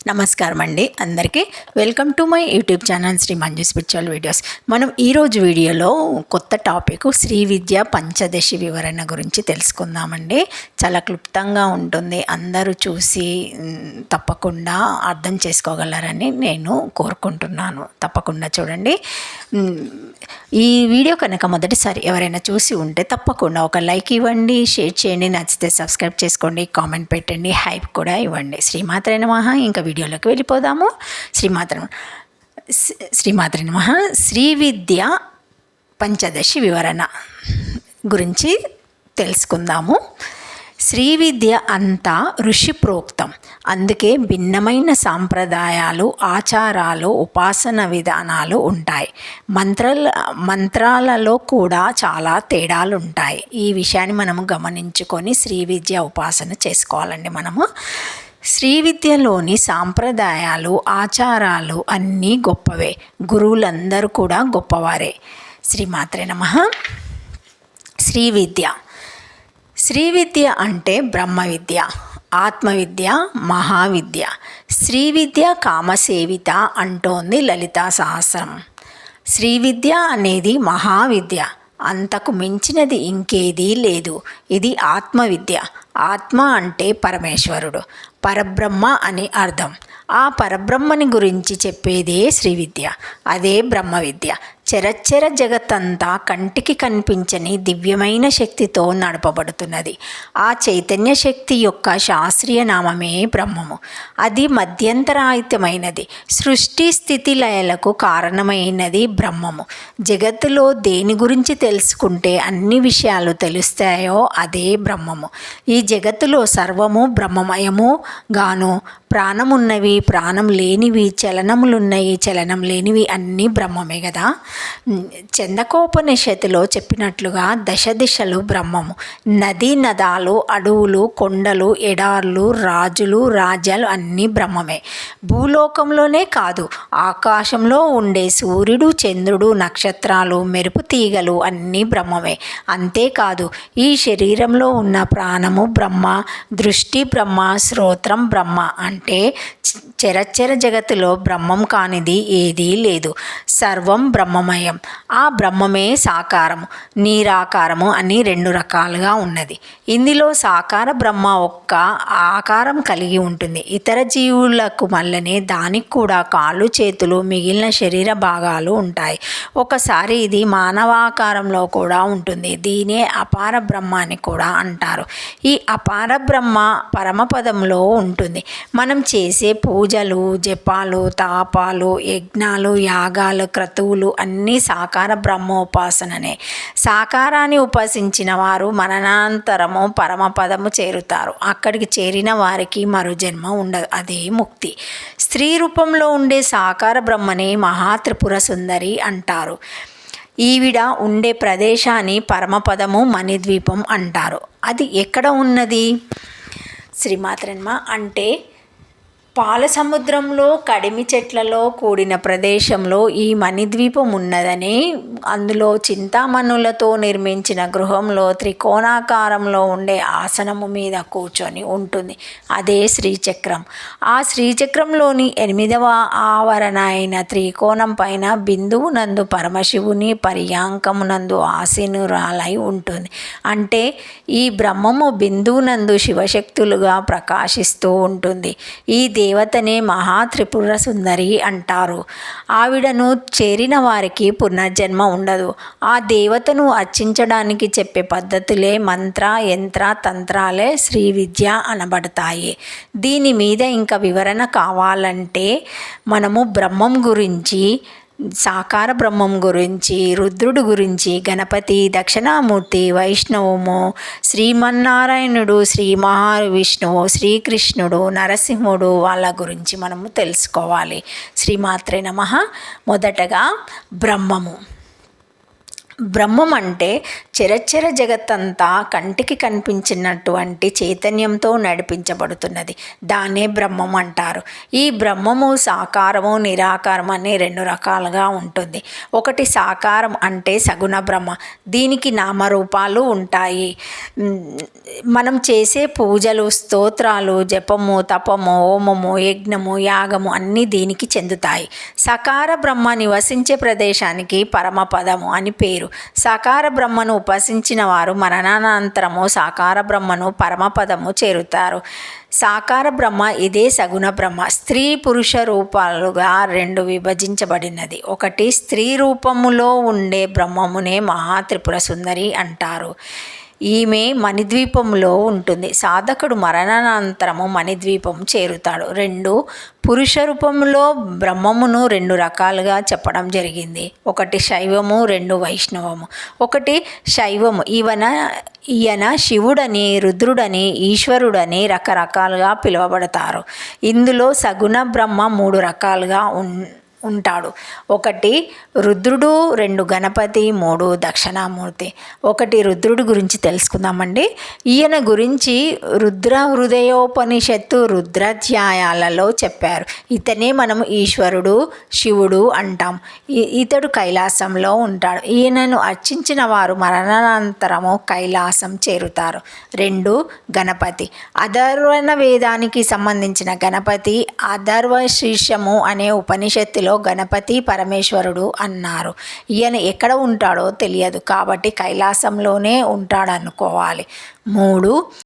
నమస్కారం అండి అందరికీ. Welcome to my YouTube channel Shri Manju spiritual videos. మనం ఈరోజు వీడియోలో కొత్త టాపిక్ శ్రీ విద్య పంచదశి వివరణ గురించి తెలుసుకుందామండి. చాలా క్లుప్తంగా ఉంటుంది, అందరూ చూసి తప్పకుండా అర్థం చేసుకోగలరని నేను కోరుకుంటున్నాను. తప్పకుండా చూడండి. ఈ వీడియో కనుక మొదటిసారి ఎవరైనా చూసి ఉంటే తప్పకుండా ఒక లైక్ ఇవ్వండి, షేర్ చేయండి, నచ్చితే సబ్స్క్రైబ్ చేసుకోండి, కామెంట్ పెట్టండి, హైప్ కూడా ఇవ్వండి. శ్రీమాత్రే నమః. ఇంకా వీడియోలోకి వెళ్ళిపోదాము. శ్రీమాత్రే నమః. శ్రీ విద్య పంచదశి వివరణ గురించి తెలుసుకుందాము. శ్రీ విద్య అంతా ఋషి ప్రోక్తం, అందుకే భిన్నమైన సాంప్రదాయాలు, ఆచారాలు, ఉపాసన విధానాలు ఉంటాయి. మంత్రాలలో కూడా చాలా తేడాలు ఉంటాయి. ఈ విషయాన్ని మనము గమనించుకొని శ్రీ విద్య ఉపాసన చేసుకోవాలండి. మనము శ్రీ విద్యలోని సాంప్రదాయాలు, ఆచారాలు అన్నీ గొప్పవే. గురువులందరూ కూడా గొప్పవారే. శ్రీమాత్రే నమః. శ్రీ విద్య. శ్రీ విద్య అంటే బ్రహ్మ విద్య, ఆత్మవిద్య, మహావిద్య. శ్రీ విద్య కామసేవిత అంటోంది లలితా సహస్రం. శ్రీ విద్య అనేది మహావిద్య, అంతకు మించినది ఇంకేదీ లేదు. ఇది ఆత్మవిద్య. ఆత్మ అంటే పరమేశ్వరుడు, పరబ్రహ్మ అని అర్థం. ఆ పరబ్రహ్మని గురించి చెప్పేదే శ్రీ విద్య, అదే బ్రహ్మ విద్య. చరచర జగత్తంతా కంటికి కనిపించని దివ్యమైన శక్తితో నడపబడుతున్నది. ఆ చైతన్య శక్తి యొక్క శాస్త్రీయ నామమే బ్రహ్మము. అది మధ్యంతరాహితమైనది, సృష్టి స్థితి లయలకు కారణమైనది బ్రహ్మము. జగత్తులో దేని గురించి తెలుసుకుంటే అన్ని విషయాలు తెలుస్తాయో అదే బ్రహ్మము. ఈ జగత్తులో సర్వము బ్రహ్మమయము గాను, ప్రాణమున్నవి, ప్రాణం లేనివి, చలనములున్నవి, చలనం లేనివి అన్నీ బ్రహ్మమే కదా. చందకోపనిషత్తులో చెప్పినట్లుగా దశ దిశలు బ్రహ్మము. నదీ నదాలు, అడవులు, కొండలు, ఎడార్లు, రాజులు, రాజ్యాలు అన్నీ బ్రహ్మమే. భూలోకంలోనే కాదు, ఆకాశంలో ఉండే సూర్యుడు, చంద్రుడు, నక్షత్రాలు, మెరుపు తీగలు అన్నీ బ్రహ్మమే. అంతేకాదు, ఈ శరీరంలో ఉన్న ప్రాణము బ్రహ్మ, దృష్టి బ్రహ్మ, శ్రోత్రం బ్రహ్మ. అంటే చరచర జగత్తులో బ్రహ్మం కానిది ఏదీ లేదు. సర్వం బ్రహ్మమయం. ఆ బ్రహ్మమే సాకారము, నిరాకారము అని రెండు రకాలుగా ఉన్నది. ఇందులో సాకార బ్రహ్మ ఒక్క ఆకారం కలిగి ఉంటుంది. ఇతర జీవులకు మళ్ళనే దానికి కూడా కాళ్ళు, చేతులు, మిగిలిన శరీర భాగాలు ఉంటాయి. ఒకసారి ఇది మానవాకారంలో కూడా ఉంటుంది. దీనే అపార బ్రహ్మ అని కూడా అంటారు. ఈ అపార బ్రహ్మ పరమపదంలో ఉంటుంది. మనం చేసే పూజలు, జపాలు, తాపాలు, యజ్ఞాలు, యాగాలు, క్రతువులు అన్నీ సాకార బ్రహ్మోపాసననే. సాకారాన్ని ఉపాసించిన వారు మరణాంతరము పరమపదము చేరుతారు. అక్కడికి చేరిన వారికి మరో జన్మ ఉండదు, అదే ముక్తి. స్త్రీ రూపంలో ఉండే సాకార బ్రహ్మని మహాత్రిపుర సుందరి అంటారు. ఈవిడ ఉండే ప్రదేశాన్ని పరమపదము, మణిద్వీపం అంటారు. అది ఎక్కడ ఉన్నది? శ్రీమాత్రన్మ అంటే పాల సముద్రంలో కడిమి చెట్లలో కూడిన ప్రదేశంలో ఈ మణిద్వీపం ఉన్నదని, అందులో చింతామణులతో నిర్మించిన గృహంలో త్రికోణాకారంలో ఉండే ఆసనము మీద కూర్చొని ఉంటుంది. అదే శ్రీచక్రం. ఆ శ్రీచక్రంలోని 8వ ఆవరణ అయిన త్రికోణం పైన బిందువు నందు పరమశివుని పర్యాంకమునందు ఆసీనురాలై ఉంటుంది. అంటే ఈ బ్రహ్మము బిందువునందు శివశక్తులుగా ప్రకాశిస్తూ ఉంటుంది. ఈ దేవతనే మహాత్రిపుర సుందరి అంటారు. ఆవిడను చేరిన వారికి పునర్జన్మ ఉండదు. ఆ దేవతను అర్చించడానికి చెప్పే పద్ధతులే మంత్ర, యంత్ర, తంత్రాలే శ్రీ విద్య అనబడతాయి. దీని మీద ఇంకా వివరణ కావాలంటే మనము బ్రహ్మం గురించి, సాకార బ్రహ్మం గురించి, రుద్రుడు గురించి, గణపతి, దక్షిణామూర్తి, వైష్ణవము, శ్రీమన్నారాయణుడు, శ్రీ మహావిష్ణువు, శ్రీకృష్ణుడు, నరసింహుడు వాళ్ళ గురించి మనము తెలుసుకోవాలి. శ్రీమాత్రే నమః. మొదటగా బ్రహ్మము. బ్రహ్మం అంటే చరచర జగత్తంతా కంటికి కనిపించినటువంటి చైతన్యంతో నడిపించబడుతున్నది. దాన్నే బ్రహ్మం అంటారు. ఈ బ్రహ్మము సాకారము నిరాకారం అనే రెండు రకాలుగా ఉంటుంది. ఒకటి సాకారం అంటే సగుణ బ్రహ్మ. దీనికి నామరూపాలు ఉంటాయి. మనం చేసే పూజలు, స్తోత్రాలు, జపము, తపము, హోమము, యజ్ఞము, యాగము అన్నీ దీనికి చెందుతాయి. సకార బ్రహ్మ నివసించే ప్రదేశానికి పరమపదము అని పేరు. సాకార బ్రహ్మను ఉపాసించిన వారు మరణానంతరము సాకార బ్రహ్మను పరమపదము చేరుతారు. సాకార బ్రహ్మ ఇదే సగుణ బ్రహ్మ. స్త్రీ పురుష రూపాలుగా రెండు విభజించబడినది. ఒకటి స్త్రీ రూపములో ఉండే బ్రహ్మమునే మహాత్రిపుర సుందరి అంటారు. ఈమె మణిద్వీపంలో ఉంటుంది. సాధకుడు మరణానంతరము మణిద్వీపం చేరుతాడు. రెండు పురుష రూపంలో బ్రహ్మమును రెండు రకాలుగా చెప్పడం జరిగింది. ఒకటి శైవము, రెండు వైష్ణవము. ఒకటి శైవము ఈయన శివుడని, రుద్రుడని, ఈశ్వరుడని రకరకాలుగా పిలువబడతారు. ఇందులో సగుణ బ్రహ్మ మూడు రకాలుగా ఉంటాడు. ఒకటి రుద్రుడు, రెండు గణపతి, మూడు దక్షిణామూర్తి. ఒకటి రుద్రుడి గురించి తెలుసుకుందామండి. ఈయన గురించి రుద్ర హృదయోపనిషత్తు రుద్రాధ్యాయాలలో చెప్పారు. ఇతనే మనం ఈశ్వరుడు, శివుడు అంటాం. ఇతడు కైలాసంలో ఉంటాడు. ఈయనను అర్చించిన వారు మరణానంతరము కైలాసం చేరుతారు. రెండు గణపతి. అథర్వణ వేదానికి సంబంధించిన గణపతి అథర్వ శీర్షము అనే ఉపనిషత్తులో గణపతి పరమేశ్వరుడు అన్నారు. ఈయన ఎక్కడ ఉంటాడో తెలియదు కాబట్టి కైలాసంలోనే ఉంటాడనుకోవాలి. మూడు